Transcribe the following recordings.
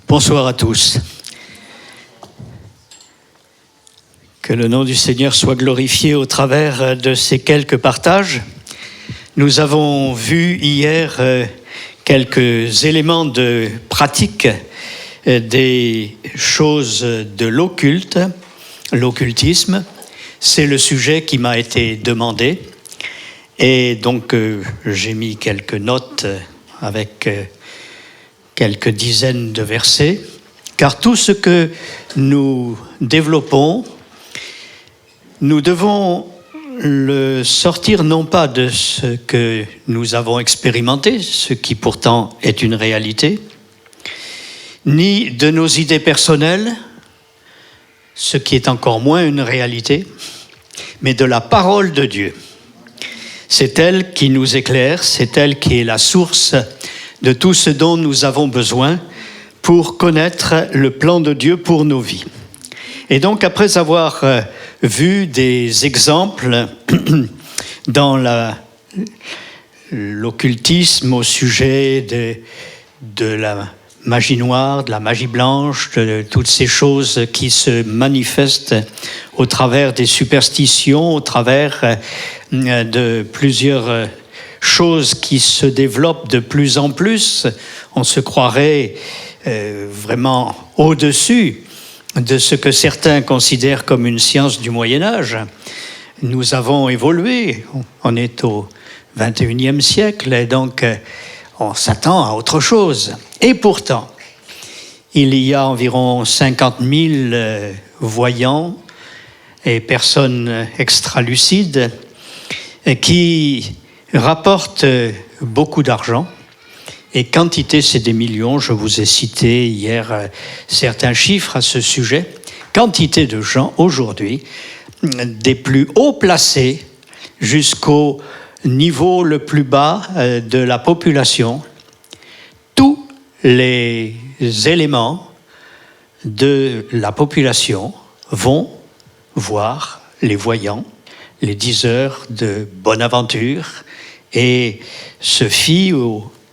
Bonsoir à tous. Que le nom du Seigneur soit glorifié au travers de ces quelques partages. Nous avons vu hier quelques éléments de pratique des choses de l'occulte, l'occultisme. C'est le sujet qui m'a été demandé. Et donc, j'ai mis quelques notes avec quelques dizaines de versets, car tout ce que nous développons, nous devons le sortir non pas de ce que nous avons expérimenté, ce qui pourtant est une réalité, ni de nos idées personnelles, ce qui est encore moins une réalité, mais de la parole de Dieu. C'est elle qui nous éclaire, c'est elle qui est la source de tout ce dont nous avons besoin pour connaître le plan de Dieu pour nos vies. Et donc, après avoir vu des exemples dans l'occultisme au sujet de la magie noire, de la magie blanche, de toutes ces choses qui se manifestent au travers des superstitions, au travers de plusieurs choses qui se développent de plus en plus, on se croirait vraiment au-dessus de ce que certains considèrent comme une science du Moyen-Âge. Nous avons évolué, on est au XXIe siècle, et donc on s'attend à autre chose. Et pourtant, il y a environ 50 000 voyants et personnes extralucides qui rapportent beaucoup d'argent. Et quantité, c'est des millions. Je vous ai cité hier certains chiffres à ce sujet. Quantité de gens aujourd'hui, des plus haut placés jusqu'au niveau le plus bas de la population, tous les éléments de la population vont voir les voyants, les diseurs de bonne aventure, et se fient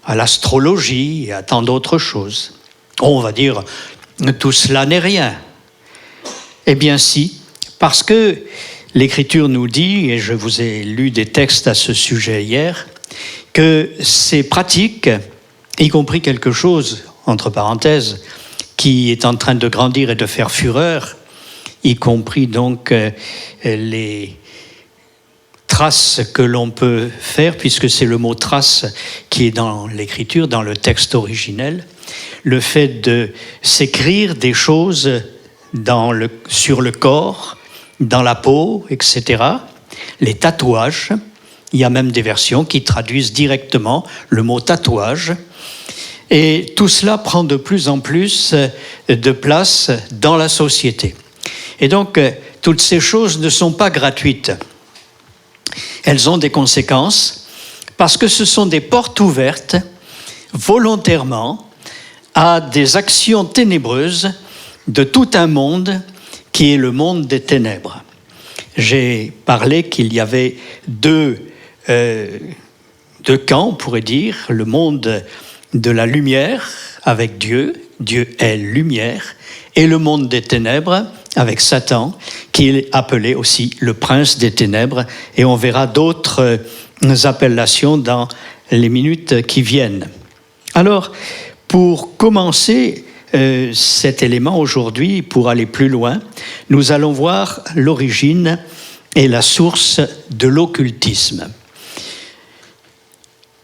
à l'astrologie et à tant d'autres choses. On va dire, tout cela n'est rien. Eh bien si, parce que l'Écriture nous dit, et je vous ai lu des textes à ce sujet hier, que ces pratiques, y compris quelque chose, entre parenthèses, qui est en train de grandir et de faire fureur, y compris donc les traces que l'on peut faire, puisque c'est le mot trace qui est dans l'Écriture, dans le texte originel, le fait de s'écrire des choses sur le corps, dans la peau, etc. Les tatouages, il y a même des versions qui traduisent directement le mot tatouage. Et tout cela prend de plus en plus de place dans la société. Et donc, toutes ces choses ne sont pas gratuites. Elles ont des conséquences parce que ce sont des portes ouvertes volontairement à des actions ténébreuses de tout un monde qui est le monde des ténèbres. J'ai parlé qu'il y avait deux camps, on pourrait dire, le monde de la lumière avec Dieu, Dieu est lumière, et le monde des ténèbres avec Satan, qui est appelé aussi le prince des ténèbres, et on verra d'autres appellations dans les minutes qui viennent. Alors, pour commencer cet élément aujourd'hui, pour aller plus loin, nous allons voir l'origine et la source de l'occultisme.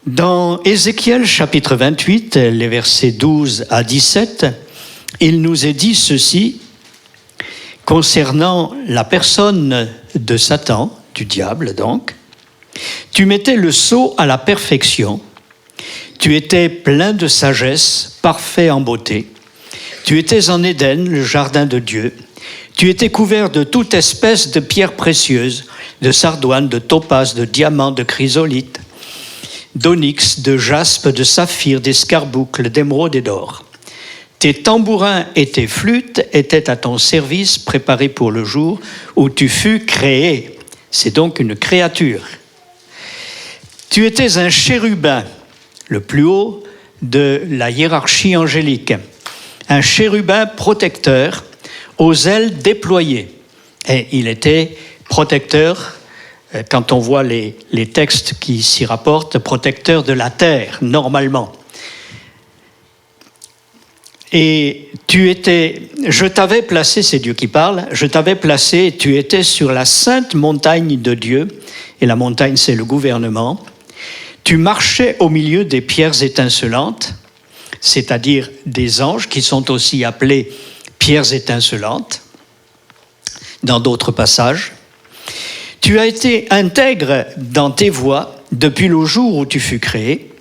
Dans Ézéchiel chapitre 28, les versets 12 à 17, il nous est dit ceci concernant la personne de Satan, du diable donc. Tu mettais le sceau à la perfection, tu étais plein de sagesse, parfait en beauté. Tu étais en Éden, le jardin de Dieu. Tu étais couvert de toute espèce de pierres précieuses, de sardoine, de topaze, de diamants, de chrysolite, d'onyx, de jaspe, de saphir, d'escarboucle, d'émeraude et d'or. Tes tambourins et tes flûtes étaient à ton service, préparés pour le jour où tu fus créé. C'est donc une créature. Tu étais un chérubin, le plus haut de la hiérarchie angélique, un chérubin protecteur aux ailes déployées. Et il était protecteur, quand on voit les textes qui s'y rapportent, protecteur de la terre, normalement. Et je t'avais placé, c'est Dieu qui parle, je t'avais placé, tu étais sur la sainte montagne de Dieu, et la montagne c'est le gouvernement. Tu marchais au milieu des pierres étincelantes, c'est-à-dire des anges qui sont aussi appelés pierres étincelantes, dans d'autres passages. Tu as été intègre dans tes voies depuis le jour où tu fus créé,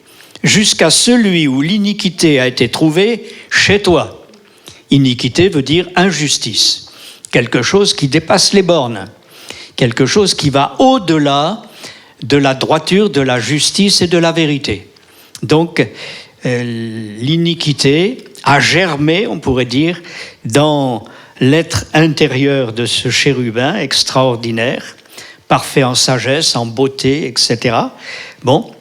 jusqu'à celui où l'iniquité a été trouvée chez toi. Iniquité veut dire injustice, quelque chose qui dépasse les bornes, quelque chose qui va au-delà de la droiture, de la justice et de la vérité. Donc, l'iniquité a germé, on pourrait dire, dans l'être intérieur de ce chérubin extraordinaire, parfait en sagesse, en beauté, etc. Bon.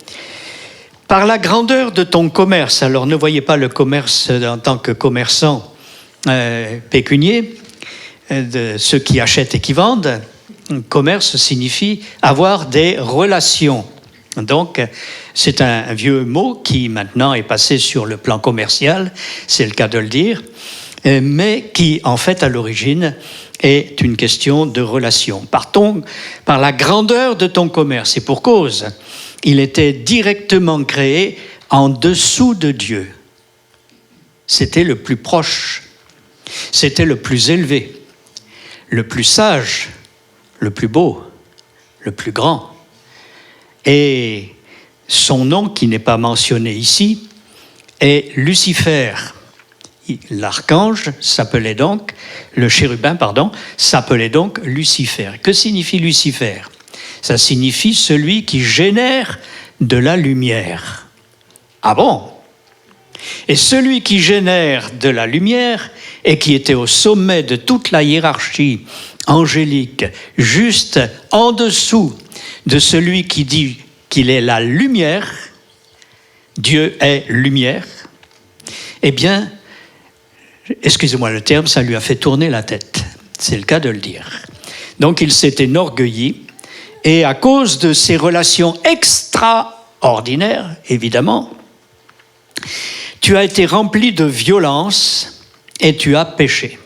Par la grandeur de ton commerce, alors ne voyez pas le commerce en tant que commerçant pécunier, de ceux qui achètent et qui vendent. Commerce signifie avoir des relations. Donc, c'est un vieux mot qui maintenant est passé sur le plan commercial, c'est le cas de le dire, mais qui, en fait, à l'origine, est une question de relation. Par la grandeur de ton commerce, et pour cause, il était directement créé en dessous de Dieu. C'était le plus proche, c'était le plus élevé, le plus sage, le plus beau, le plus grand. Et son nom, qui n'est pas mentionné ici, est Lucifer. L'archange s'appelait donc, le chérubin, s'appelait donc Lucifer. Que signifie Lucifer ? Ça signifie celui qui génère de la lumière. Ah bon ? Et celui qui génère de la lumière et qui était au sommet de toute la hiérarchie angélique, juste en dessous de celui qui dit qu'il est la lumière, Dieu est lumière, eh bien, excusez-moi le terme, ça lui a fait tourner la tête. C'est le cas de le dire. Donc il s'est enorgueilli, et à cause de ces relations extraordinaires, évidemment, tu as été rempli de violence et tu as péché.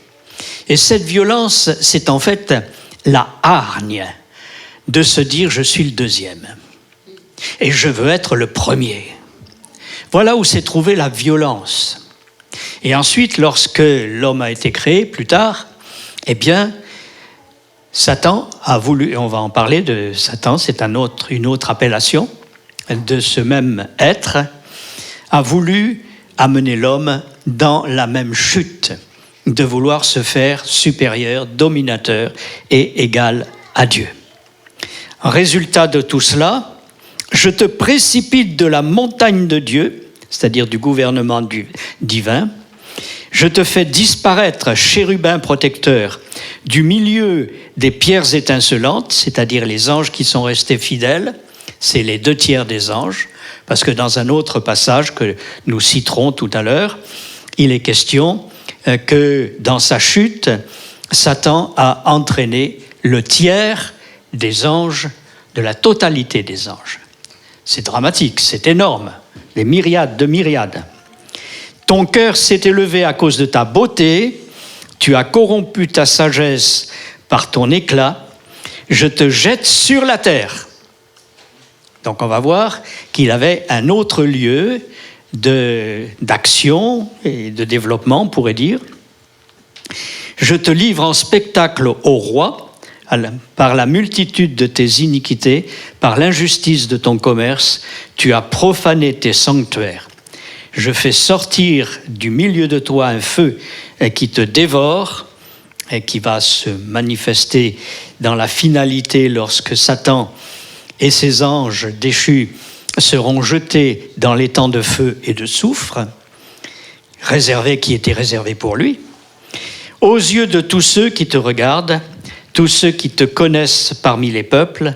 Et cette violence, c'est en fait la hargne de se dire « je suis le deuxième et je veux être le premier ». Voilà où s'est trouvée la violence. Et ensuite, lorsque l'homme a été créé, plus tard, eh bien, Satan a voulu, et on va en parler de Satan, c'est une autre appellation de ce même être, a voulu amener l'homme dans la même chute, de vouloir se faire supérieur, dominateur et égal à Dieu. En résultat de tout cela, je te précipite de la montagne de Dieu, c'est-à-dire du gouvernement divin, je te fais disparaître, chérubin protecteur, du milieu des pierres étincelantes, c'est-à-dire les anges qui sont restés fidèles, c'est les 2/3 des anges, parce que dans un autre passage que nous citerons tout à l'heure, il est question que dans sa chute, Satan a entraîné le tiers des anges, de la totalité des anges. C'est dramatique, c'est énorme, des myriades de myriades. Ton cœur s'est élevé à cause de ta beauté, tu as corrompu ta sagesse par ton éclat, je te jette sur la terre. Donc on va voir qu'il avait un autre lieu d'action et de développement, on pourrait dire. Je te livre en spectacle au roi, par la multitude de tes iniquités, par l'injustice de ton commerce, tu as profané tes sanctuaires. Je fais sortir du milieu de toi un feu qui te dévore et qui va se manifester dans la finalité lorsque Satan et ses anges déchus seront jetés dans l'étang de feu et de soufre, qui était réservé pour lui. Aux yeux de tous ceux qui te regardent, tous ceux qui te connaissent parmi les peuples,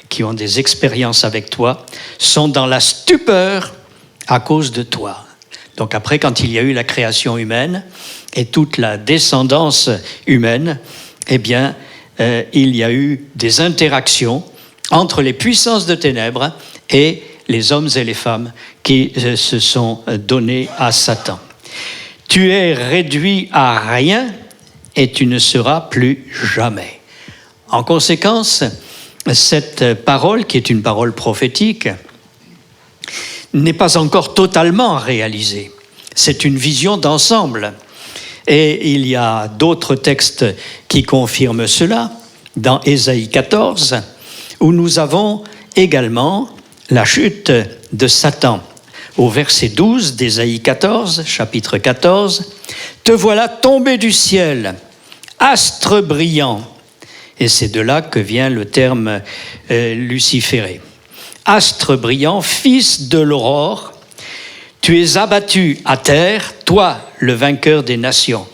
qui ont des expériences avec toi, sont dans la stupeur à cause de toi. Donc après, quand il y a eu la création humaine et toute la descendance humaine, eh bien, il y a eu des interactions entre les puissances de ténèbres et les hommes et les femmes qui se sont donnés à Satan. Tu es réduit à rien et tu ne seras plus jamais. En conséquence, cette parole, qui est une parole prophétique, n'est pas encore totalement réalisée. C'est une vision d'ensemble. Et il y a d'autres textes qui confirment cela, dans Ésaïe 14, où nous avons également la chute de Satan. Au verset 12 d'Ésaïe 14, chapitre 14, « Te voilà tombé du ciel, astre brillant ». Et c'est de là que vient le terme luciféré. « Astre brillant, fils de l'aurore, tu es abattu à terre, toi, le vainqueur des nations.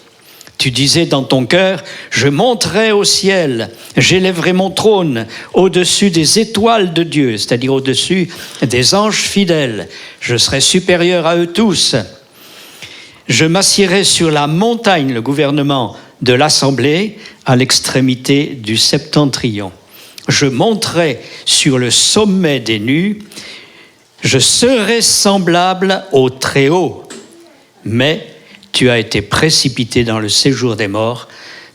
Tu disais dans ton cœur, je monterai au ciel, j'élèverai mon trône au-dessus des étoiles de Dieu, c'est-à-dire au-dessus des anges fidèles. Je serai supérieur à eux tous. Je m'assiérai sur la montagne, le gouvernement de l'Assemblée, à l'extrémité du septentrion. Je monterai sur le sommet des nues, je serai semblable au Très-Haut, mais tu as été précipité dans le séjour des morts,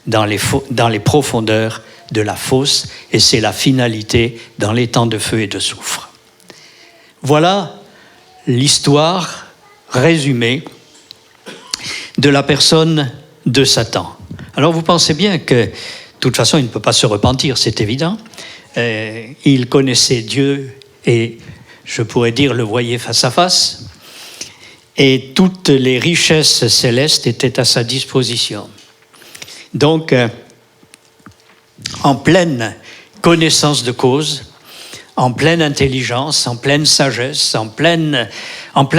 dans les profondeurs de la fosse, et c'est la finalité dans les temps de feu et de soufre. Voilà l'histoire résumée de la personne de Satan. Alors vous pensez bien que, de toute façon, il ne peut pas se repentir, c'est évident. Il connaissait Dieu et, je pourrais dire, le voyait face à face. Et toutes les richesses célestes étaient à sa disposition. Donc, en pleine connaissance de cause, en pleine intelligence, en pleine sagesse, en plein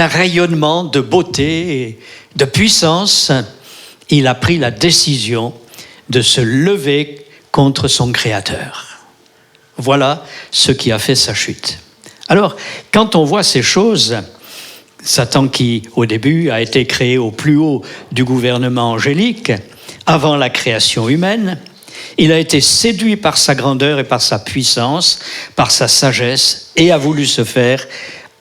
rayonnement de beauté et de puissance, il a pris la décision de se lever contre son Créateur. Voilà ce qui a fait sa chute. Alors, quand on voit ces choses, Satan qui, au début, a été créé au plus haut du gouvernement angélique, avant la création humaine, il a été séduit par sa grandeur et par sa puissance, par sa sagesse, et a voulu se faire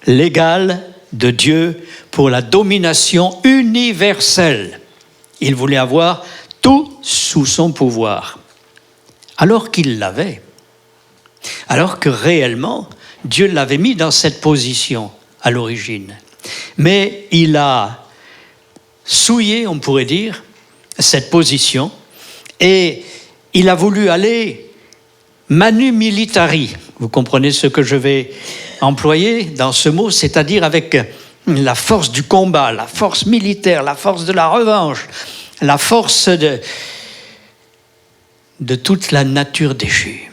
l'égal de Dieu pour la domination universelle. Il voulait avoir tout sous son pouvoir, alors qu'il l'avait. Alors que réellement, Dieu l'avait mis dans cette position à l'origine. Mais il a souillé, on pourrait dire, cette position et il a voulu aller manu militari. Vous comprenez ce que je vais employer dans ce mot, c'est-à-dire avec la force du combat, la force militaire, la force de la revanche, la force de toute la nature déchue.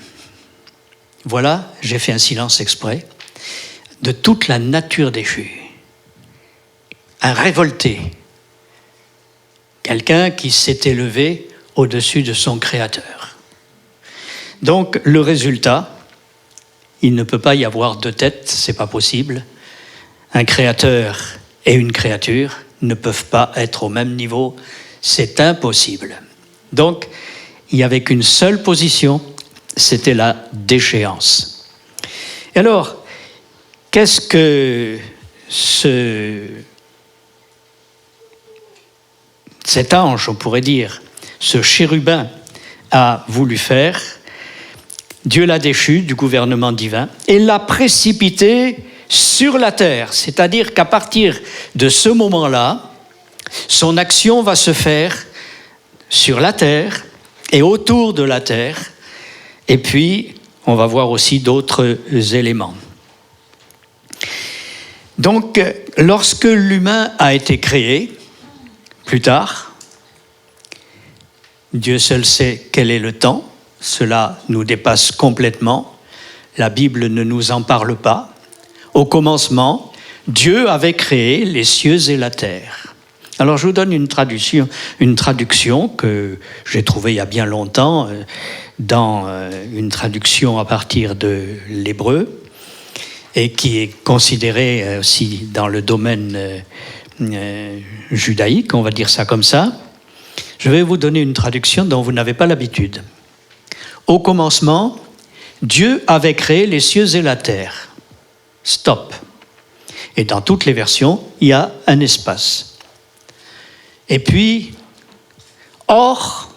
Voilà, j'ai fait un silence exprès, de toute la nature déchue. Un révolté, quelqu'un qui s'est élevé au-dessus de son Créateur. Donc, le résultat, il ne peut pas y avoir deux têtes, c'est pas possible. Un créateur et une créature ne peuvent pas être au même niveau, c'est impossible. Donc, il n'y avait qu'une seule position, c'était la déchéance. Et alors, qu'est-ce que cet ange, on pourrait dire, ce chérubin a voulu faire? Dieu l'a déchu du gouvernement divin et l'a précipité sur la terre. C'est-à-dire qu'à partir de ce moment-là, son action va se faire sur la terre et autour de la terre. Et puis, on va voir aussi d'autres éléments. Donc, lorsque l'humain a été créé, plus tard, Dieu seul sait quel est le temps, cela nous dépasse complètement, la Bible ne nous en parle pas. Au commencement, Dieu avait créé les cieux et la terre. Alors je vous donne une traduction que j'ai trouvée il y a bien longtemps, dans une traduction à partir de l'hébreu, et qui est considérée aussi dans le domaine judaïque, on va dire ça comme ça, je vais vous donner une traduction dont vous n'avez pas l'habitude. Au commencement, Dieu avait créé les cieux et la terre. Stop. Et dans toutes les versions, il y a un espace. Et puis, or,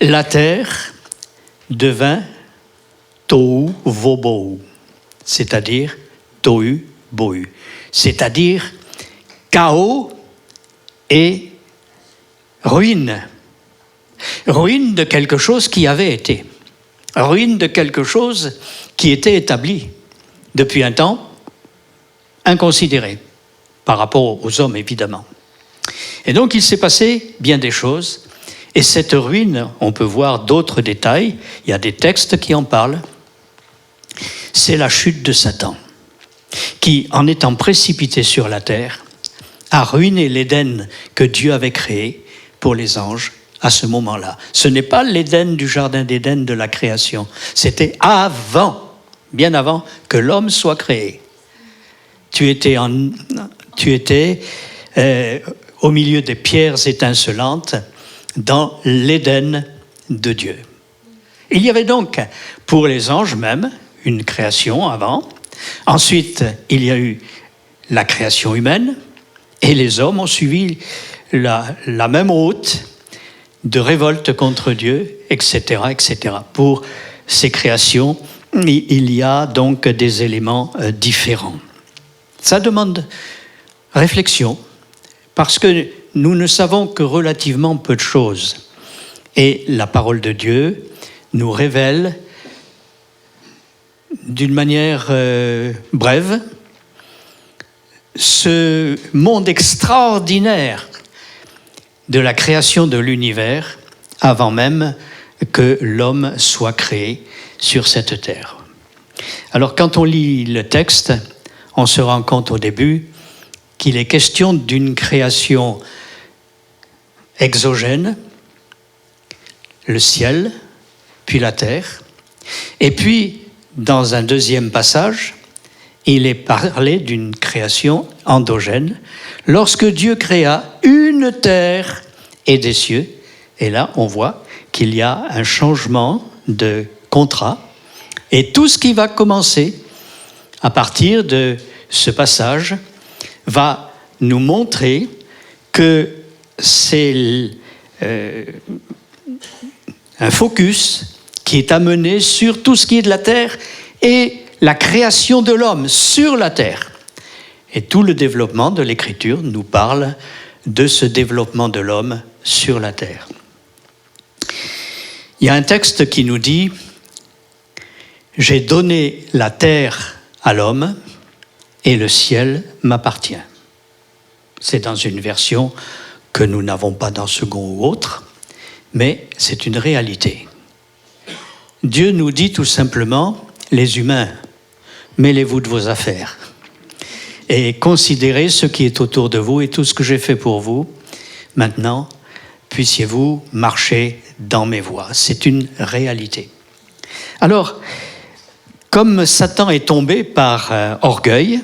la terre devint tohu vobohu, c'est-à-dire tohu bohu, c'est-à-dire chaos et ruine. Ruine de quelque chose qui avait été. Ruine de quelque chose qui était établi depuis un temps inconsidéré par rapport aux hommes, évidemment. Et donc, il s'est passé bien des choses. Et cette ruine, on peut voir d'autres détails. Il y a des textes qui en parlent. C'est la chute de Satan, qui, en étant précipité sur la terre, a ruiné l'Éden que Dieu avait créé pour les anges à ce moment-là. Ce n'est pas l'Éden du jardin d'Éden de la création. C'était avant, bien avant que l'homme soit créé. Tu étais au milieu des pierres étincelantes dans l'Éden de Dieu. Il y avait donc, pour les anges même, une création avant. Ensuite, il y a eu la création humaine, et les hommes ont suivi la même route de révolte contre Dieu, etc., etc. Pour ces créations, il y a donc des éléments différents. Ça demande réflexion, parce que nous ne savons que relativement peu de choses. Et la parole de Dieu nous révèle d'une manière brève ce monde extraordinaire de la création de l'univers avant même que l'homme soit créé sur cette terre. Alors quand on lit le texte, on se rend compte au début qu'il est question d'une création exogène, le ciel, puis la terre. Et puis, dans un deuxième passage, il est parlé d'une création endogène, lorsque Dieu créa une terre et des cieux. Et là, on voit qu'il y a un changement de contrat. Et tout ce qui va commencer à partir de ce passage va nous montrer que c'est un focus qui est amené sur tout ce qui est de la terre et la création de l'homme sur la terre. Et tout le développement de l'Écriture nous parle de ce développement de l'homme sur la terre. Il y a un texte qui nous dit « J'ai donné la terre à l'homme et le ciel m'appartient ». C'est dans une version que nous n'avons pas dans second ou autre, mais c'est une réalité. Dieu nous dit tout simplement « Les humains, mêlez-vous de vos affaires et considérez ce qui est autour de vous et tout ce que j'ai fait pour vous. Maintenant, puissiez-vous marcher dans mes voies. » C'est une réalité. Alors, comme Satan est tombé par orgueil,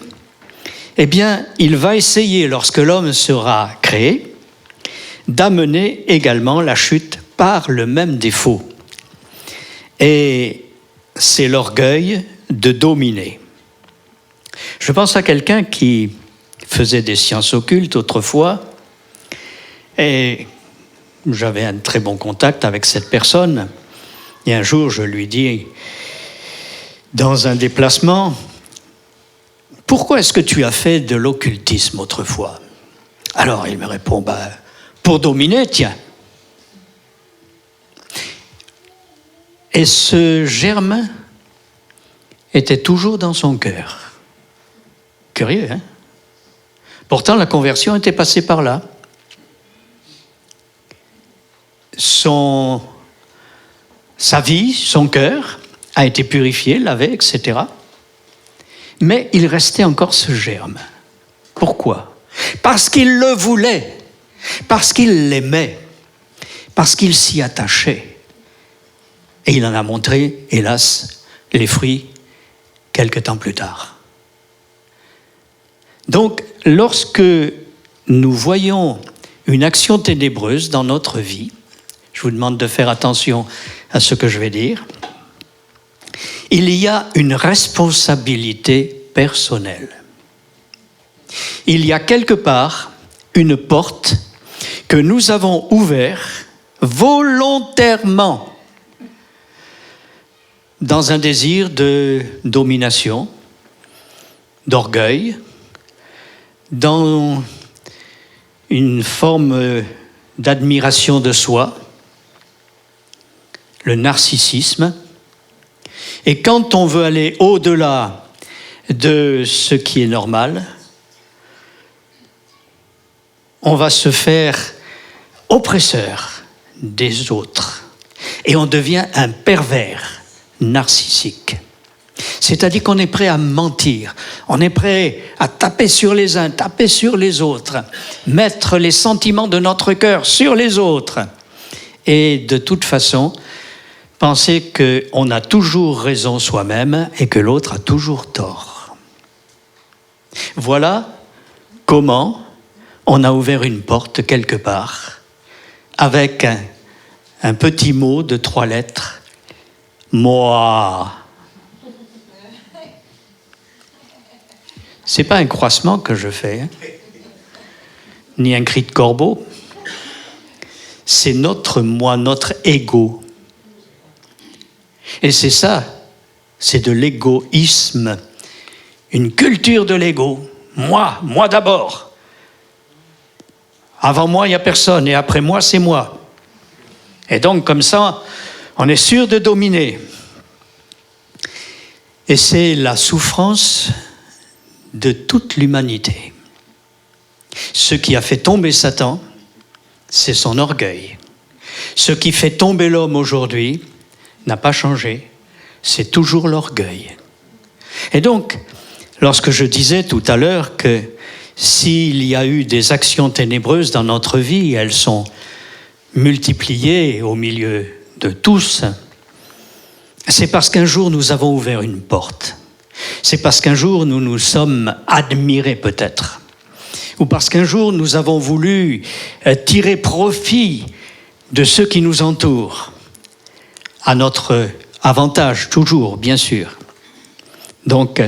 eh bien, il va essayer, lorsque l'homme sera créé, d'amener également la chute par le même défaut. Et c'est l'orgueil de dominer. Je pense à quelqu'un qui faisait des sciences occultes autrefois, et j'avais un très bon contact avec cette personne. Et un jour, je lui dis, dans un déplacement, « Pourquoi est-ce que tu as fait de l'occultisme autrefois ?» Alors, il me répond, « Pour dominer, tiens. » Et ce germe était toujours dans son cœur. Curieux, hein? Pourtant, la conversion était passée par là. Sa vie, son cœur, a été purifié, lavé, etc. Mais il restait encore ce germe. Pourquoi ? Parce qu'il le voulait, parce qu'il l'aimait, parce qu'il s'y attachait. Et il en a montré, hélas, les fruits quelque temps plus tard. Donc, lorsque nous voyons une action ténébreuse dans notre vie, je vous demande de faire attention à ce que je vais dire, il y a une responsabilité personnelle. Il y a quelque part une porte que nous avons ouverte volontairement dans un désir de domination, d'orgueil, dans une forme d'admiration de soi, le narcissisme. Et quand on veut aller au-delà de ce qui est normal, on va se faire oppresseur des autres. Et on devient un pervers narcissique. C'est-à-dire qu'on est prêt à mentir, on est prêt à taper sur les uns, taper sur les autres, mettre les sentiments de notre cœur sur les autres. Et de toute façon, penser qu'on a toujours raison soi-même et que l'autre a toujours tort. Voilà comment on a ouvert une porte quelque part avec un petit mot de 3 lettres, moi. C'est pas un croissement que je fais, hein, ni un cri de corbeau. C'est notre moi, notre ego. Et c'est ça, c'est de l'égoïsme, une culture de l'ego. Moi d'abord. Avant moi, il n'y a personne, et après moi, c'est moi. Et donc, comme ça, on est sûr de dominer. Et c'est la souffrance de toute l'humanité. Ce qui a fait tomber Satan, c'est son orgueil. Ce qui fait tomber l'homme aujourd'hui n'a pas changé, c'est toujours l'orgueil. Et donc, lorsque je disais tout à l'heure que s'il y a eu des actions ténébreuses dans notre vie, elles sont multipliées au milieu de tous, c'est parce qu'un jour nous avons ouvert une porte. C'est parce qu'un jour nous nous sommes admirés peut-être. Ou parce qu'un jour nous avons voulu tirer profit de ceux qui nous entourent. À notre avantage, toujours, bien sûr. Donc,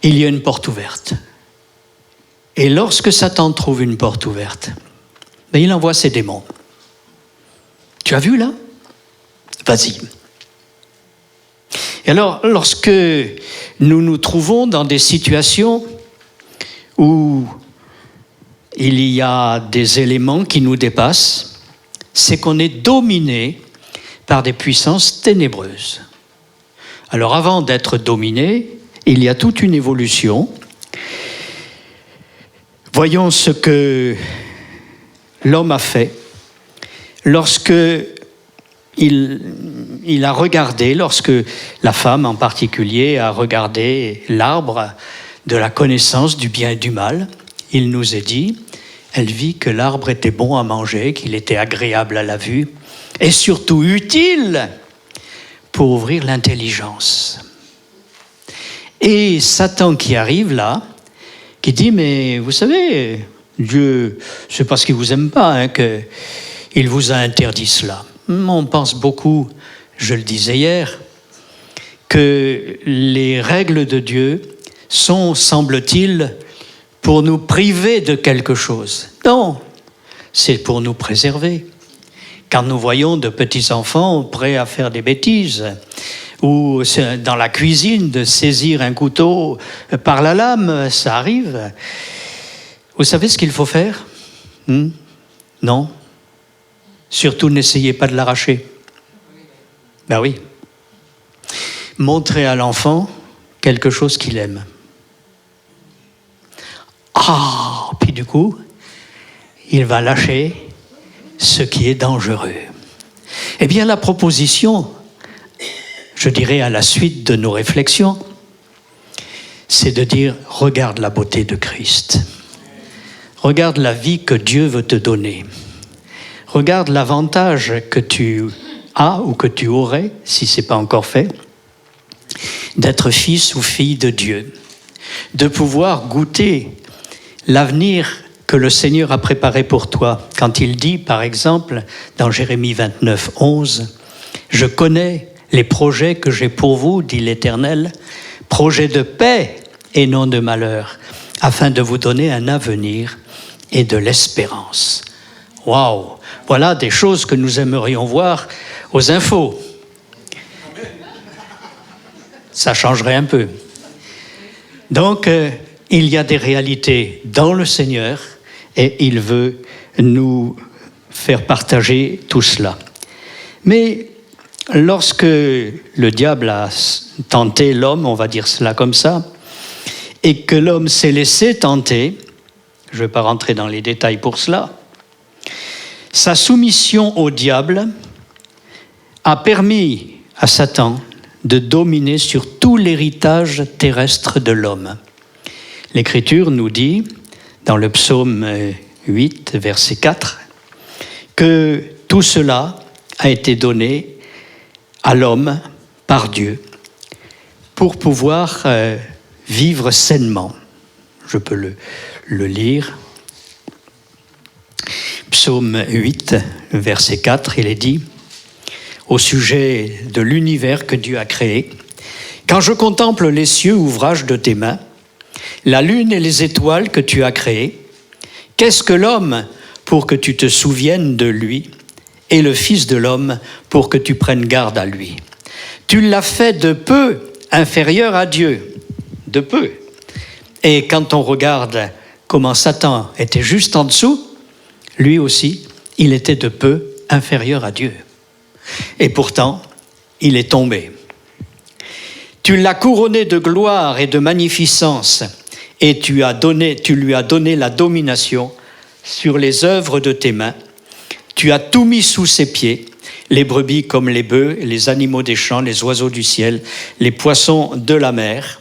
il y a une porte ouverte. Et lorsque Satan trouve une porte ouverte, ben il envoie ses démons. Tu as vu là ? Vas-y. Et alors, lorsque nous nous trouvons dans des situations où il y a des éléments qui nous dépassent, c'est qu'on est dominé par des puissances ténébreuses. Alors avant d'être dominé, il y a toute une évolution. Voyons ce que l'homme a fait lorsque il a regardé, lorsque la femme en particulier a regardé l'arbre de la connaissance du bien et du mal. Il nous est dit, elle vit que l'arbre était bon à manger, qu'il était agréable à la vue, et surtout utile pour ouvrir l'intelligence. Et Satan qui arrive là, qui dit, mais vous savez, Dieu, c'est parce qu'il ne vous aime pas hein, qu'il vous a interdit cela. On pense beaucoup, je le disais hier, que les règles de Dieu sont, semble-t-il, pour nous priver de quelque chose. Non, c'est pour nous préserver. Quand nous voyons de petits enfants prêts à faire des bêtises, ou dans la cuisine de saisir un couteau par la lame, ça arrive. Vous savez ce qu'il faut faire ? Non. Surtout n'essayez pas de l'arracher. Ben oui. Montrez à l'enfant quelque chose qu'il aime. Ah, puis du coup, il va lâcher ce qui est dangereux. Eh bien, la proposition, je dirais à la suite de nos réflexions, c'est de dire, regarde la beauté de Christ. Regarde la vie que Dieu veut te donner. Regarde l'avantage que tu as ou que tu aurais, si ce n'est pas encore fait, d'être fils ou fille de Dieu, de pouvoir goûter l'avenir que le Seigneur a préparées pour toi. Quand il dit, par exemple, dans Jérémie 29, 11, « Je connais les projets que j'ai pour vous, dit l'Éternel, projets de paix et non de malheur, afin de vous donner un avenir et de l'espérance. » Waouh! Voilà des choses que nous aimerions voir aux infos. Ça changerait un peu. Donc, il y a des réalités dans le Seigneur et il veut nous faire partager tout cela. Mais lorsque le diable a tenté l'homme, on va dire cela comme ça, et que l'homme s'est laissé tenter, je ne vais pas rentrer dans les détails pour cela, sa soumission au diable a permis à Satan de dominer sur tout l'héritage terrestre de l'homme. L'Écriture nous dit, dans le psaume 8, verset 4, que tout cela a été donné à l'homme par Dieu pour pouvoir vivre sainement. Je peux le lire. Psaume 8, verset 4, il est dit, au sujet de l'univers que Dieu a créé, « Quand je contemple les cieux, ouvrage de tes mains, la lune et les étoiles que tu as créées, qu'est-ce que l'homme pour que tu te souviennes de lui, et le Fils de l'homme pour que tu prennes garde à lui? Tu l'as fait de peu inférieur à Dieu, de peu. Et quand on regarde comment Satan était juste en dessous, lui aussi, il était de peu inférieur à Dieu. Et pourtant, il est tombé. Tu l'as couronné de gloire et de magnificence, et tu lui as donné la domination sur les œuvres de tes mains. Tu as tout mis sous ses pieds, les brebis comme les bœufs, les animaux des champs, les oiseaux du ciel, les poissons de la mer.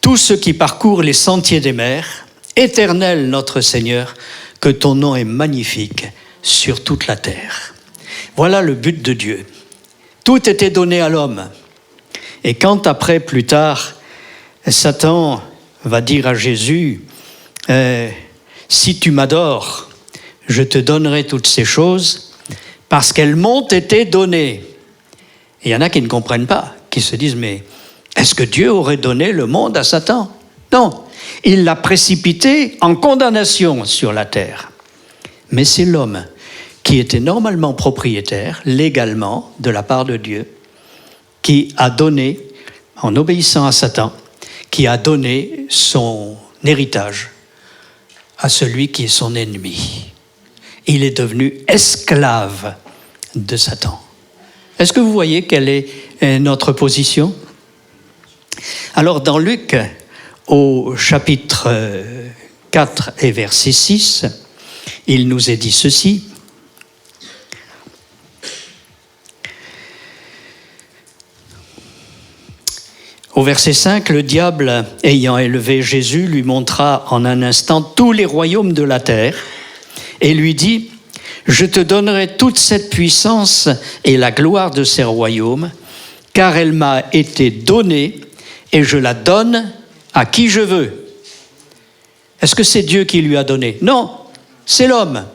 Tous ceux qui parcourent les sentiers des mers, Éternel notre Seigneur, que ton nom est magnifique sur toute la terre. Voilà le but de Dieu. Tout était donné à l'homme. Et quand après, plus tard, Satan va dire à Jésus, si tu m'adores, je te donnerai toutes ces choses parce qu'elles m'ont été données. Et il y en a qui ne comprennent pas, qui se disent, mais est-ce que Dieu aurait donné le monde à Satan? Non, il l'a précipité en condamnation sur la terre. Mais c'est l'homme qui était normalement propriétaire, légalement, de la part de Dieu, qui a donné, en obéissant à Satan, qui a donné son héritage à celui qui est son ennemi. Il est devenu esclave de Satan. Est-ce que vous voyez quelle est notre position? Alors dans Luc, au chapitre 4 et verset 6, il nous est dit ceci. Au verset 5, le diable, ayant élevé Jésus, lui montra en un instant tous les royaumes de la terre et lui dit, « Je te donnerai toute cette puissance et la gloire de ces royaumes, car elle m'a été donnée et je la donne à qui je veux. » Est-ce que c'est Dieu qui lui a donné? Non, c'est l'homme.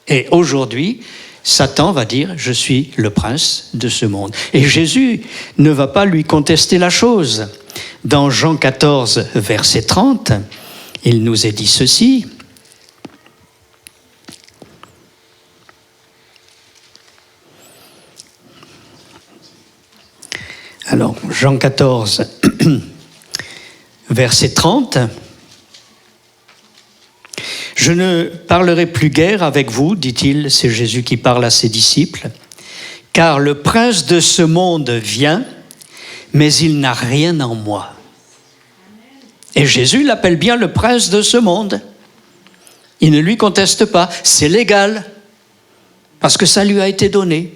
Et aujourd'hui, Satan va dire, je suis le prince de ce monde. Et Jésus ne va pas lui contester la chose. Dans Jean 14, verset 30, il nous est dit ceci. Alors, Jean 14, verset 30. « Je ne parlerai plus guère avec vous, dit-il, c'est Jésus qui parle à ses disciples, car le prince de ce monde vient, mais il n'a rien en moi. » Et Jésus l'appelle bien le prince de ce monde. Il ne lui conteste pas, c'est légal, parce que ça lui a été donné.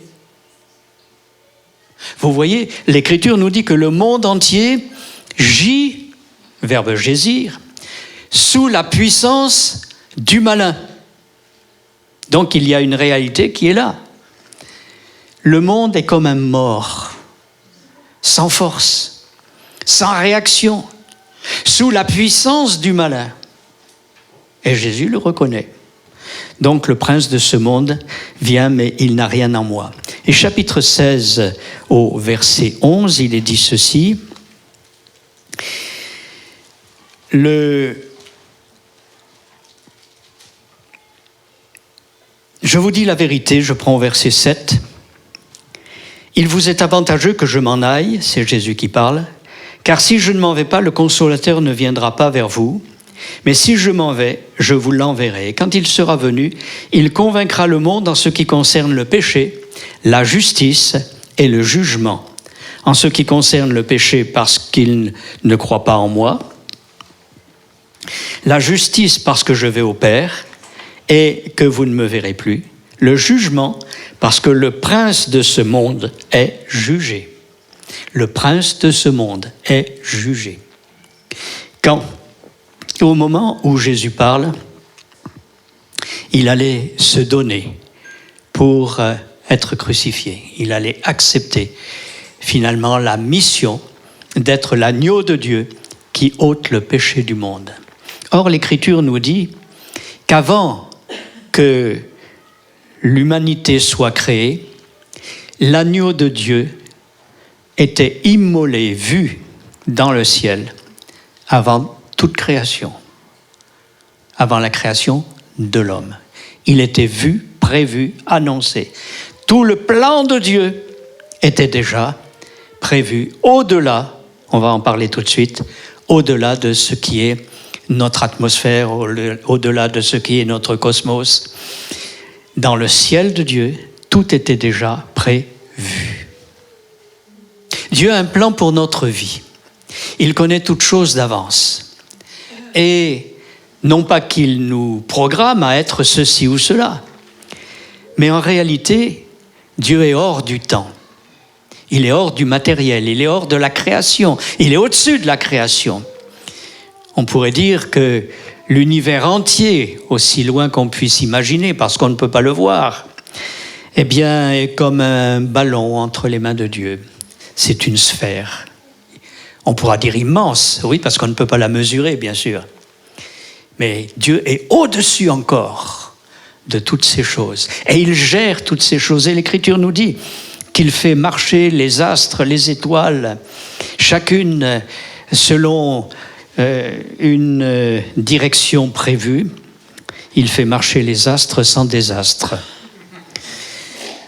Vous voyez, l'Écriture nous dit que le monde entier gît, verbe gésir, sous la puissance du malin. Donc il y a une réalité qui est là. Le monde est comme un mort, sans force. sans réaction, sous la puissance du malin. Et Jésus le reconnaît. Donc le prince de ce monde vient, mais il n'a rien en moi. Et chapitre 16, au verset 11, il est dit ceci. Je vous dis la vérité, je prends au verset 7. Il vous est avantageux que je m'en aille, c'est Jésus qui parle, car si je ne m'en vais pas, le consolateur ne viendra pas vers vous. Mais si je m'en vais, je vous l'enverrai. Et quand il sera venu, il convaincra le monde en ce qui concerne le péché, la justice et le jugement. En ce qui concerne le péché, parce qu'il ne croit pas en moi. La justice, parce que je vais au Père et que vous ne me verrez plus. Le jugement, parce que le prince de ce monde est jugé. Le prince de ce monde est jugé. Au moment où Jésus parle, il allait se donner pour être crucifié. Il allait accepter finalement la mission d'être l'agneau de Dieu qui ôte le péché du monde. Or, l'Écriture nous dit qu'avant que l'humanité soit créée, l'agneau de Dieu était immolé, vu dans le ciel, avant toute création, avant la création de l'homme. Il était vu, prévu, annoncé. Tout le plan de Dieu était déjà prévu au-delà, on va en parler tout de suite, au-delà de ce qui est notre atmosphère, au-delà de ce qui est notre cosmos. Dans le ciel de Dieu, tout était déjà prévu. Dieu a un plan pour notre vie. Il connaît toutes choses d'avance. Et non pas qu'il nous programme à être ceci ou cela, mais en réalité, Dieu est hors du temps. Il est hors du matériel, il est hors de la création, il est au-dessus de la création. On pourrait dire que l'univers entier, aussi loin qu'on puisse imaginer, parce qu'on ne peut pas le voir, eh bien, est comme un ballon entre les mains de Dieu. C'est une sphère. On pourra dire immense, oui, parce qu'on ne peut pas la mesurer, bien sûr. Mais Dieu est au-dessus encore de toutes ces choses. Et il gère toutes ces choses. Et l'Écriture nous dit qu'il fait marcher les astres, les étoiles, chacune selon une direction prévue. Il fait marcher les astres sans désastre.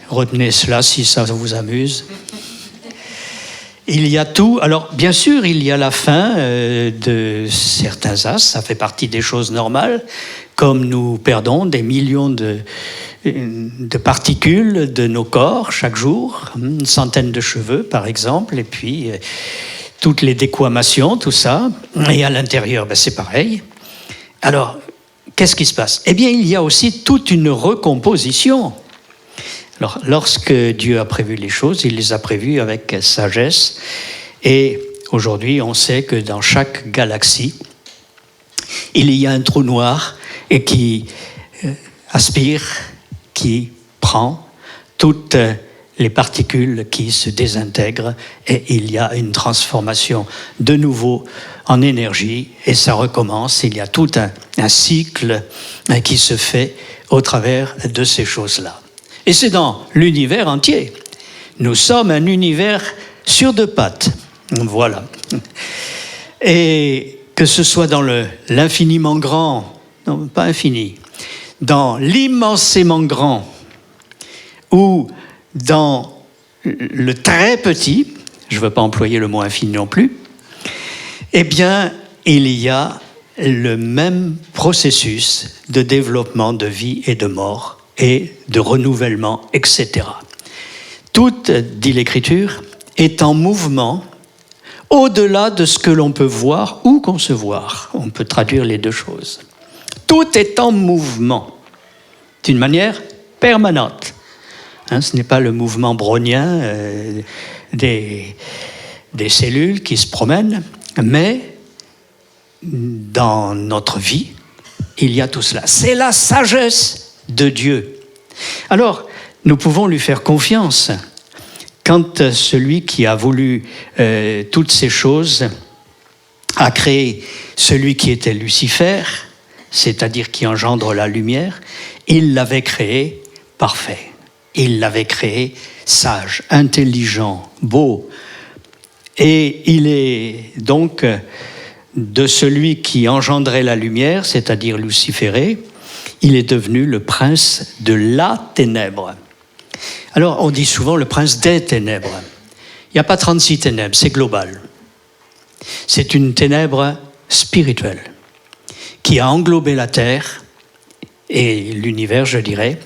Retenez cela si ça vous amuse. Il y a tout. Alors, bien sûr, il y a la fin de certains astres. Ça fait partie des choses normales. Comme nous perdons des millions de particules de nos corps chaque jour, une centaine de cheveux, par exemple, et puis toutes les déquamations, tout ça. Et à l'intérieur, c'est pareil. Alors, qu'est-ce qui se passe? Eh bien, il y a aussi toute une recomposition. Alors, lorsque Dieu a prévu les choses, il les a prévues avec sagesse. Et aujourd'hui, on sait que dans chaque galaxie, il y a un trou noir et qui aspire, qui prend toutes les particules qui se désintègrent et il y a une transformation de nouveau en énergie et ça recommence. Il y a tout un cycle qui se fait au travers de ces choses-là. Et c'est dans l'univers entier. Nous sommes un univers sur deux pattes. Voilà. Et que ce soit dans l'infiniment grand, non, pas infini, dans l'immensément grand, ou dans le très petit, je ne veux pas employer le mot infini non plus, eh bien, il y a le même processus de développement de vie et de mort, et de renouvellement, etc. Tout, dit l'Écriture, est en mouvement au-delà de ce que l'on peut voir ou concevoir. On peut traduire les deux choses. Tout est en mouvement, d'une manière permanente. Ce n'est pas le mouvement brownien des cellules qui se promènent, mais dans notre vie, il y a tout cela. C'est la sagesse de Dieu. Alors, nous pouvons lui faire confiance quand celui qui a voulu toutes ces choses a créé celui qui était Lucifer, c'est-à-dire qui engendre la lumière, il l'avait créé parfait. Il l'avait créé sage, intelligent, beau. Et il est donc de celui qui engendrait la lumière, c'est-à-dire luciféré, il est devenu le prince de la ténèbre. Alors, on dit souvent le prince des ténèbres. Il n'y a pas 36 ténèbres, c'est global. C'est une ténèbre spirituelle qui a englobé la terre et l'univers, je dirais,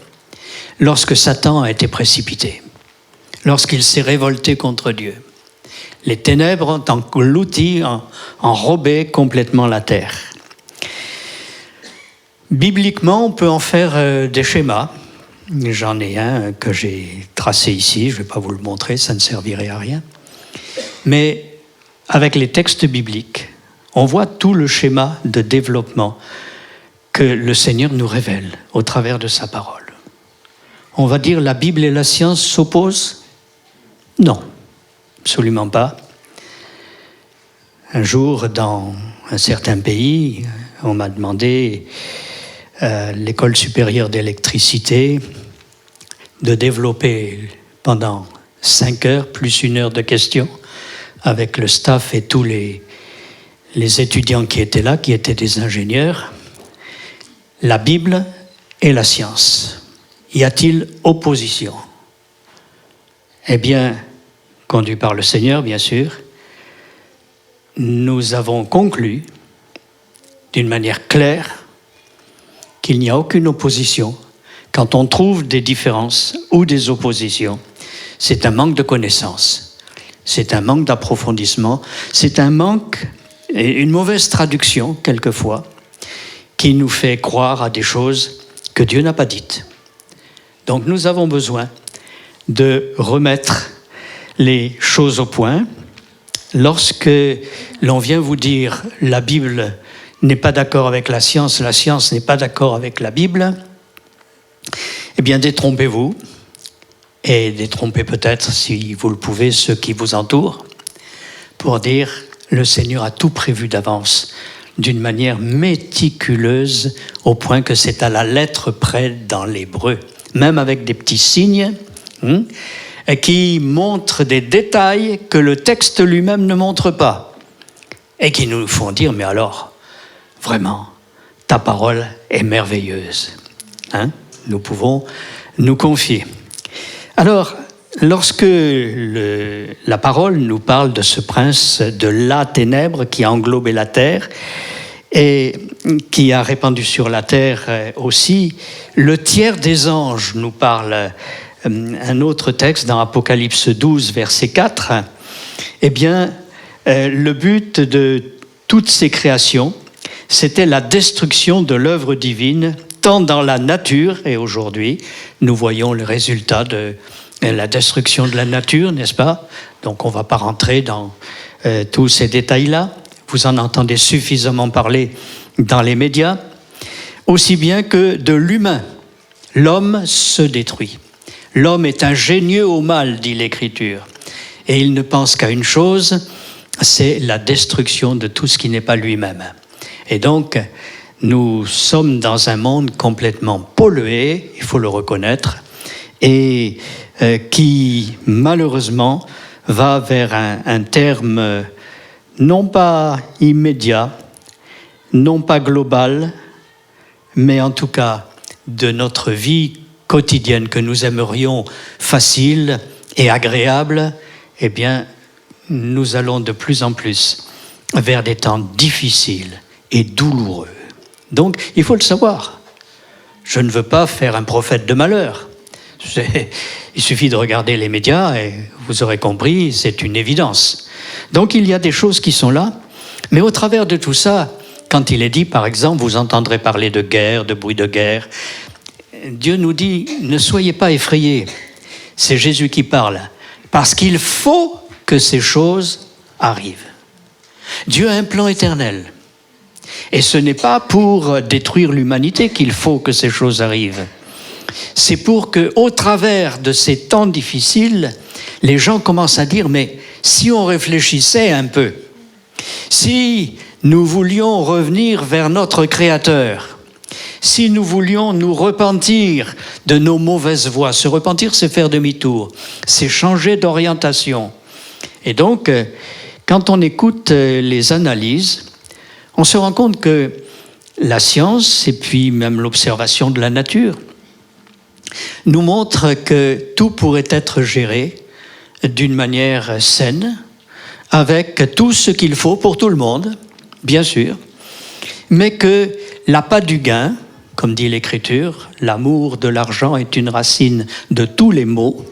lorsque Satan a été précipité, lorsqu'il s'est révolté contre Dieu. Les ténèbres ont englouti, enrobé complètement la terre. Bibliquement, on peut en faire des schémas. J'en ai un que j'ai tracé ici, je ne vais pas vous le montrer, ça ne servirait à rien. Mais avec les textes bibliques, on voit tout le schéma de développement que le Seigneur nous révèle au travers de sa parole. On va dire la Bible et la science s'opposent ? Non, absolument pas. Un jour, dans un certain pays, on m'a demandé l'école supérieure d'électricité de développer pendant 5 heures, plus 1 heure de questions, avec le staff et tous les étudiants qui étaient là, qui étaient des ingénieurs, la Bible et la science. Y a-t-il opposition ? Eh bien, conduit par le Seigneur, bien sûr, nous avons conclu d'une manière claire qu'il n'y a aucune opposition. Quand on trouve des différences ou des oppositions, c'est un manque de connaissance, c'est un manque d'approfondissement, c'est un manque et une mauvaise traduction, quelquefois, qui nous fait croire à des choses que Dieu n'a pas dites. Donc nous avons besoin de remettre les choses au point. Lorsque l'on vient vous dire « la Bible n'est pas d'accord avec la science n'est pas d'accord avec la Bible », eh bien détrompez-vous, et détrompez peut-être, si vous le pouvez, ceux qui vous entourent, pour dire « le Seigneur a tout prévu d'avance » d'une manière méticuleuse, au point que c'est à la lettre près dans l'hébreu, même avec des petits signes, qui montrent des détails que le texte lui-même ne montre pas, et qui nous font dire, mais alors, vraiment, ta parole est merveilleuse. Nous pouvons nous confier. Alors, lorsque la parole nous parle de ce prince de la ténèbre qui a englobé la terre et qui a répandu sur la terre aussi, le tiers des anges nous parle. Un autre texte dans Apocalypse 12, verset 4, eh bien, le but de toutes ces créations, c'était la destruction de l'œuvre divine, tant dans la nature, et aujourd'hui, nous voyons le résultat de la destruction de la nature, n'est-ce pas ? Donc on ne va pas rentrer dans tous ces détails-là. Vous en entendez suffisamment parler dans les médias. Aussi bien que de l'humain, l'homme se détruit. L'homme est ingénieux au mal, dit l'Écriture. Et il ne pense qu'à une chose, c'est la destruction de tout ce qui n'est pas lui-même. Et donc, nous sommes dans un monde complètement pollué, il faut le reconnaître, et qui, malheureusement, va vers un terme non pas immédiat, non pas global, mais en tout cas de notre vie quotidienne que nous aimerions facile et agréable, eh bien, nous allons de plus en plus vers des temps difficiles et douloureux. Donc, il faut le savoir. Je ne veux pas faire un prophète de malheur. Il suffit de regarder les médias et vous aurez compris, c'est une évidence. Donc, il y a des choses qui sont là, mais au travers de tout ça, quand il est dit, par exemple, vous entendrez parler de guerre, de bruit de guerre, Dieu nous dit, ne soyez pas effrayés. C'est Jésus qui parle, parce qu'il faut que ces choses arrivent. Dieu a un plan éternel. Et ce n'est pas pour détruire l'humanité qu'il faut que ces choses arrivent. C'est pour qu'au travers de ces temps difficiles, les gens commencent à dire, mais si on réfléchissait un peu, si nous voulions revenir vers notre Créateur, si nous voulions nous repentir de nos mauvaises voies, se repentir, c'est faire demi-tour, c'est changer d'orientation. Et donc, quand on écoute les analyses, on se rend compte que la science, et puis même l'observation de la nature, nous montre que tout pourrait être géré d'une manière saine, avec tout ce qu'il faut pour tout le monde, bien sûr, mais que l'appât du gain, comme dit l'Écriture, l'amour de l'argent est une racine de tous les maux,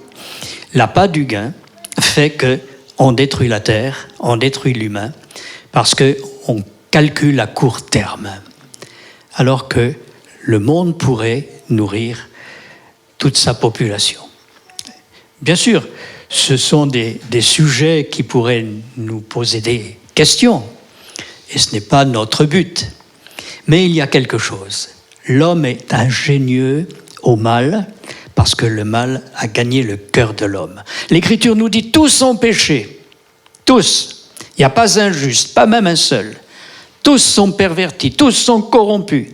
l'appât du gain fait qu'on détruit la terre, on détruit l'humain, parce qu'on calcule à court terme, alors que le monde pourrait nourrir toute sa population. Bien sûr, ce sont des sujets qui pourraient nous poser des questions, et ce n'est pas notre but. Mais il y a quelque chose. L'homme est ingénieux au mal, parce que le mal a gagné le cœur de l'homme. L'Écriture nous dit, tous ont péché, tous. Il n'y a pas un juste, pas même un seul. Tous sont pervertis, tous sont corrompus.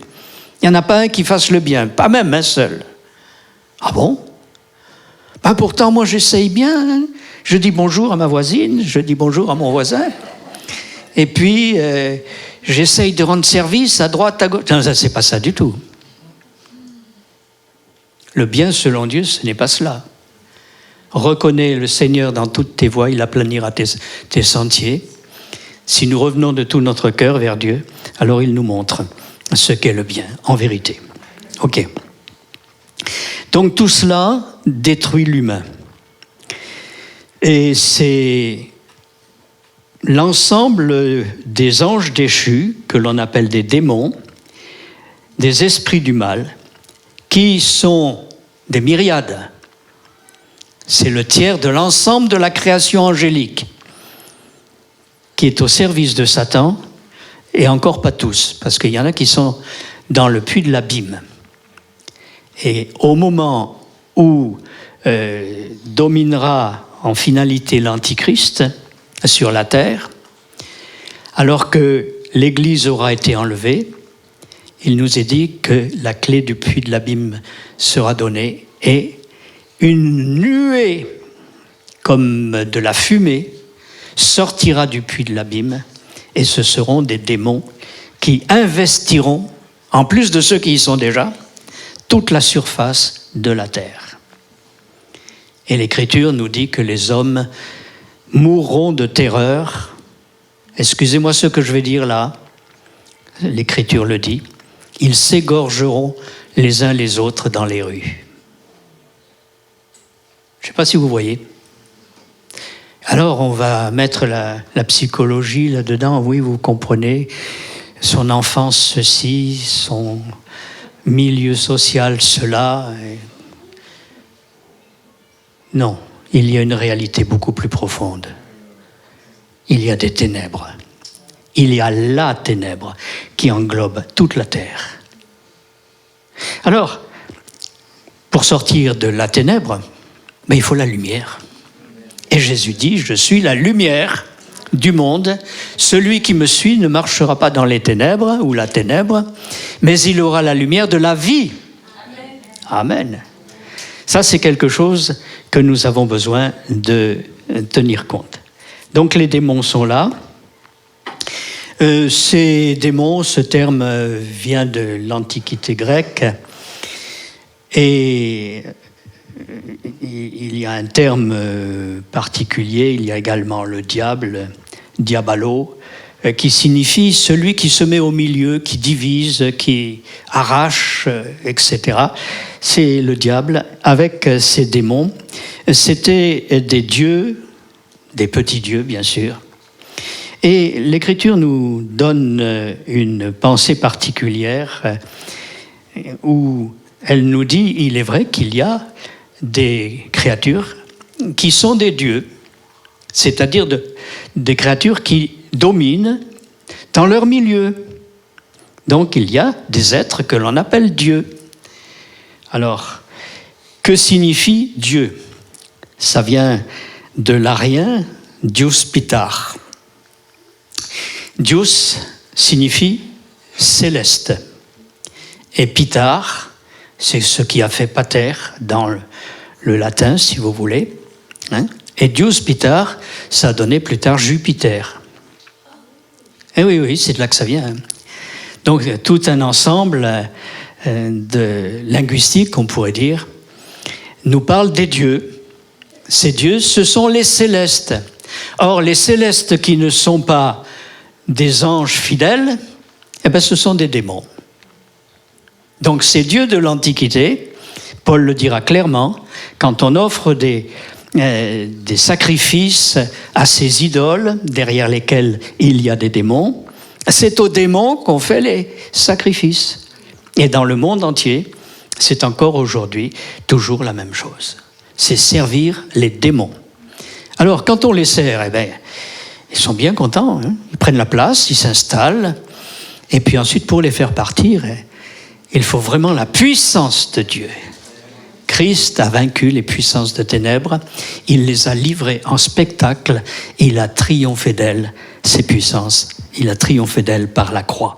Il n'y en a pas un qui fasse le bien, pas même un seul. Ah bon ? Ben pourtant, moi, j'essaye bien. Hein. Je dis bonjour à ma voisine, je dis bonjour à mon voisin. Et puis, j'essaye de rendre service à droite, à gauche. Non, ça, c'est pas ça du tout. Le bien, selon Dieu, ce n'est pas cela. Reconnais le Seigneur dans toutes tes voies, il aplanira tes sentiers. Si nous revenons de tout notre cœur vers Dieu, alors il nous montre ce qu'est le bien, en vérité. Ok. Donc tout cela détruit l'humain. Et c'est l'ensemble des anges déchus, que l'on appelle des démons, des esprits du mal, qui sont des myriades. C'est le tiers de l'ensemble de la création angélique, qui est au service de Satan, et encore pas tous, parce qu'il y en a qui sont dans le puits de l'abîme. Et au moment où dominera en finalité l'Antichrist sur la terre, alors que l'Église aura été enlevée, il nous est dit que la clé du puits de l'abîme sera donnée et une nuée comme de la fumée sortira du puits de l'abîme et ce seront des démons qui investiront, en plus de ceux qui y sont déjà, toute la surface de la terre. Et l'Écriture nous dit que les hommes mourront de terreur. Excusez-moi ce que je vais dire là, l'Écriture le dit, ils s'égorgeront les uns les autres dans les rues. Je ne sais pas si vous voyez. Alors on va mettre la psychologie là-dedans, oui, vous comprenez, son enfance ceci, son milieu social cela. Non, il y a une réalité beaucoup plus profonde. Il y a des ténèbres. Il y a la ténèbre qui englobe toute la terre. Alors, pour sortir de la ténèbre, il faut la lumière. Et Jésus dit, je suis la lumière du monde. Celui qui me suit ne marchera pas dans les ténèbres ou la ténèbre, mais il aura la lumière de la vie. Amen. Amen. Ça, c'est quelque chose que nous avons besoin de tenir compte. Donc les démons sont là. Ces démons, ce terme vient de l'Antiquité grecque et il y a un terme particulier, il y a également le diable, diabalo, qui signifie celui qui se met au milieu, qui divise, qui arrache, etc. C'est le diable avec ses démons. C'était des dieux, des petits dieux bien sûr. Et l'Écriture nous donne une pensée particulière où elle nous dit, il est vrai qu'il y a des créatures qui sont des dieux, c'est-à-dire des créatures qui dominent dans leur milieu. Donc il y a des êtres que l'on appelle Dieu. Alors, que signifie Dieu ? Ça vient de l'arien Dius Pitar. Dius signifie céleste. Et Pitar, c'est ce qui a fait pater dans le latin, si vous voulez. Et Dius Pitar, ça a donné plus tard Jupiter. Et oui, c'est de là que ça vient. Donc, tout un ensemble de linguistique, on pourrait dire, nous parle des dieux. Ces dieux, ce sont les célestes. Or, les célestes qui ne sont pas des anges fidèles, ce sont des démons. Donc, ces dieux de l'Antiquité, Paul le dira clairement, quand on offre des sacrifices à ces idoles, derrière lesquels il y a des démons, c'est aux démons qu'on fait les sacrifices. Et dans le monde entier, c'est encore aujourd'hui toujours la même chose. C'est servir les démons. Alors, quand on les sert, ils sont bien contents. Ils prennent la place, ils s'installent. Et puis ensuite, pour les faire partir, il faut vraiment la puissance de Dieu. Christ a vaincu les puissances de ténèbres. Il les a livrées en spectacle. Il a triomphé d'elles, ces puissances. Il a triomphé d'elles par la croix.